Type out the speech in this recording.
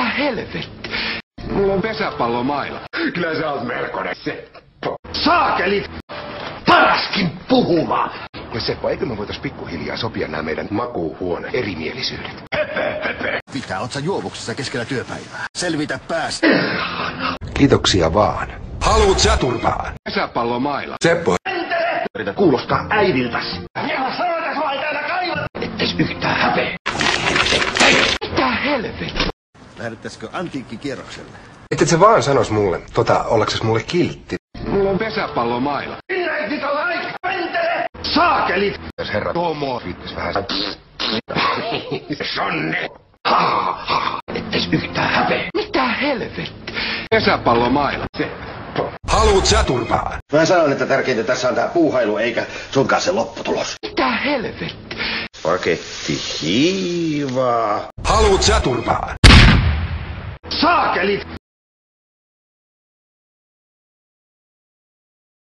helvetti? Mulla on pesäpallomaila. Kyllä sä oot melkoinen Seppo. Saakelit! Paraskin puhumaan! Ja Seppo, eikö me voitais pikkuhiljaa sopia nämä meidän makuuhuone erimielisyydet? Mitä oot sä juovuksessa keskellä työpäivää? Selvitä päästä. Kiitoksia vaan. Haluut sä turpaan? Pesäpallomaila. Seppo. Yritä kuulostaa äidiltäs. Ja sanotas vai täällä kaivat! Etteis yhtään häpeä. Mitä helvetti? Lähdettäisikö antiikkikierrokselle? Et sä vaan sanois mulle, ollaksesi mulle kiltti. Mulla on pesäpallomaila. Minä et sitä laika! Pentele! Saakelit! Jos herra Tomo viittis vähän... Sonne! Etteis yhtään häpeä. Mitä helvetti? Pesäpallomaila. Seppo. Haluut sä turpaan? Mä sanon, että tärkeintä tässä on tää puuhailu eikä sunkaan se lopputulos. Mitä helvetti? Paketti hiivaa. Haluut sä turpaan? Saakelit!